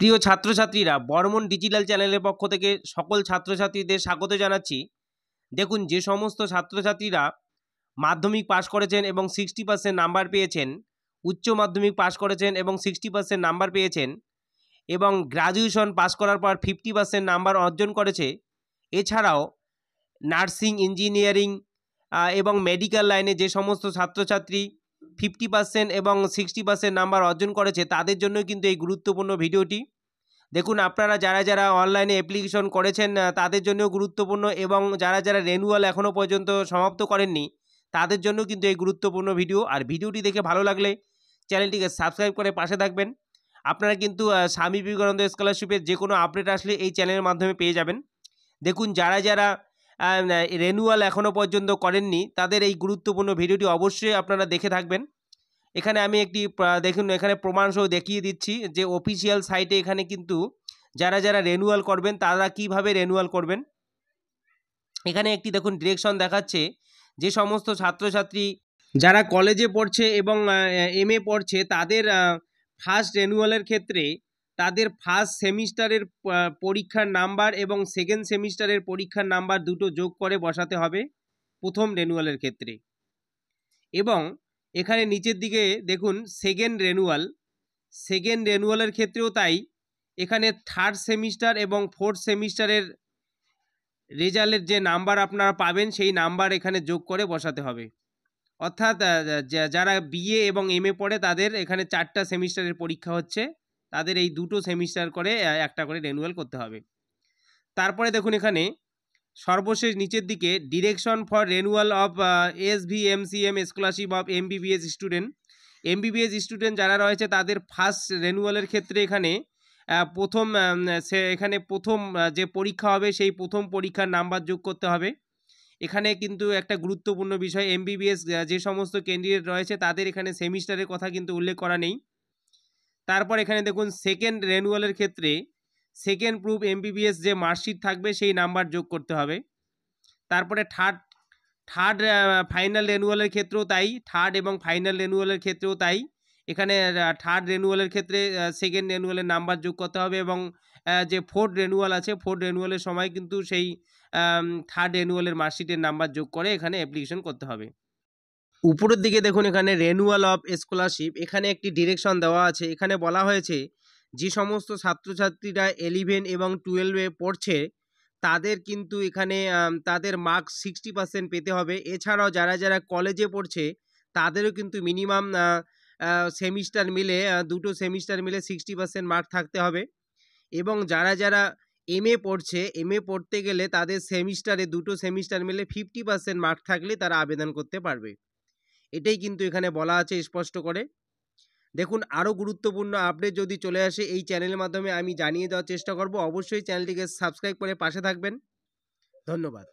প্রিয় ছাত্রছাত্রীরা, বর্মন ডিজিটাল চ্যানেলের পক্ষ থেকে সকল ছাত্রছাত্রীদের স্বাগত জানাচ্ছি। দেখুন, যে সমস্ত ছাত্রছাত্রীরা মাধ্যমিক পাশ করেছেন এবং 60% নাম্বার পেয়েছেন, উচ্চ মাধ্যমিক পাশ করেছেন এবং 60% নাম্বার পেয়েছেন, এবং গ্র্যাজুয়েশন পাশ করার পর 50% নাম্বার অর্জন করেছে, এছাড়াও নার্সিং, ইঞ্জিনিয়ারিং এবং মেডিকেল লাইনে যে সমস্ত ছাত্রছাত্রী 50% এবং 60% নাম্বার অর্জন করেছে, তাদের জন্য কিন্তু এই গুরুত্বপূর্ণ ভিডিওটি। দেখুন, আপনারা যারা যারা অনলাইনে অ্যাপ্লিকেশন করেছেন তাদের জন্যও গুরুত্বপূর্ণ, এবং যারা যারা রেনুয়াল এখনও পর্যন্ত সমাপ্ত করেননি তাদের জন্য কিন্তু এই গুরুত্বপূর্ণ ভিডিও। আর ভিডিওটি দেখে ভালো লাগলে চ্যানেলটিকে সাবস্ক্রাইব করে পাশে থাকবেন। আপনারা কিন্তু স্বামী বিবেকানন্দ স্কলারশিপের যে কোনো আপডেট আসলে এই চ্যানেলের মাধ্যমে পেয়ে যাবেন। দেখুন, যারা যারা রেনুয়াল এখনও পর্যন্ত করেননি তাদের এই গুরুত্বপূর্ণ ভিডিওটি অবশ্যই আপনারা দেখে থাকবেন। এখানে আমি একটি দেখুন, এখানে প্রমাণসহ দেখিয়ে দিচ্ছি যে অফিসিয়াল সাইটে এখানে কিন্তু যারা যারা রেনুয়াল করবেন তারা কিভাবে রেনুয়াল করবেন। এখানে একটি দেখুন ডিরেকশন দেখাচ্ছে, যে সমস্ত ছাত্রছাত্রী যারা কলেজে পড়ছে এবং MA পড়ছে তাদের ফার্স্ট রেনুয়ালের ক্ষেত্রে তাদের ফার্স্ট সেমিস্টারের পরীক্ষার নাম্বার এবং সেকেন্ড সেমিস্টারের পরীক্ষার নাম্বার দুটো যোগ করে বসাতে হবে প্রথম রেনুয়ালের ক্ষেত্রে। এবং এখানে নিচের দিকে দেখুন সেকেন্ড রেনুয়ালের ক্ষেত্রেও তাই। এখানে থার্ড সেমিস্টার এবং ফোর্থ সেমিস্টারের রেজাল্টের যে নাম্বার আপনারা পাবেন সেই নাম্বার এখানে যোগ করে বসাতে হবে। অর্থাৎ যারা BA এবং MA পড়ে তাদের এখানে 4টা সেমিস্টারের পরীক্ষা হচ্ছে, তাদের এই দুটো সেমিস্টার করে একটা করে রেনুয়াল করতে হবে। তারপরে দেখুন এখানে সর্বশেষ নিচের দিকে direction for renewal of SVMCM scholarship of MBBS student যারা রয়েছে তাদের ফার্স্ট রেনুয়ালের ক্ষেত্রে এখানে প্রথম যে পরীক্ষা হবে সেই প্রথম পরীক্ষার নাম্বার যোগ করতে হবে। এখানে কিন্তু একটা গুরুত্বপূর্ণ বিষয়, MBBS যে সমস্ত ক্যান্ডিডেট রয়েছে তাদের এখানে সেমিস্টারের কথা কিন্তু উল্লেখ করা নেই। তারপর এখানে দেখুন সেকেন্ড রেনুয়ালের ক্ষেত্রে সেকেন্ড প্রুফ MBBS যে মার্কশিট থাকবে সেই নাম্বার যোগ করতে হবে। তারপরে থার্ড ফাইনাল রেনুয়ালের ক্ষেত্রেও তাই, থার্ড এবং ফাইনাল রেনুয়ালের ক্ষেত্রেও তাই। এখানে থার্ড রেনুয়ালের ক্ষেত্রে সেকেন্ড রেনুয়ালের নাম্বার যোগ করতে হবে, এবং যে ফোর্থ রেনুয়াল আছে ফোর্থ রেনুয়ালের সময় কিন্তু সেই থার্ড রেনুয়ালের মার্কশিটের নাম্বার যোগ করে এখানে অ্যাপ্লিকেশন করতে হবে। উপরের দিকে দেখুন এখানে রেনুয়াল অফ স্কলারশিপ, এখানে একটি ডিরেকশন দেওয়া আছে। এখানে বলা হয়েছে যে সমস্ত ছাত্রছাত্রীরা 11 এবং 12-এ পড়ছে তাদের কিন্তু এখানে তাদের মার্কস 60% পেতে হবে। এছাড়াও যারা যারা কলেজে পড়ছে তাদেরও কিন্তু মিনিমাম সেমিস্টার মিলে দুটো সেমিস্টার মিলে 60% মার্ক থাকতে হবে। এবং যারা যারা MA পড়ছে, MA পড়তে গেলে তাদের সেমিস্টারে দুটো সেমিস্টার মিলে 50% মার্ক থাকলে তারা আবেদন করতে পারবে। এটাই কিন্তু এখানে বলা আছে স্পষ্ট করে। দেখুন, আরও গুরুত্বপূর্ণ আপডেট যদি চলে আসে এই চ্যানেলের মাধ্যমে আমি জানিয়ে দেওয়ার চেষ্টা করব। অবশ্যই চ্যানেলটিকে সাবস্ক্রাইব করে পাশে থাকবেন। ধন্যবাদ।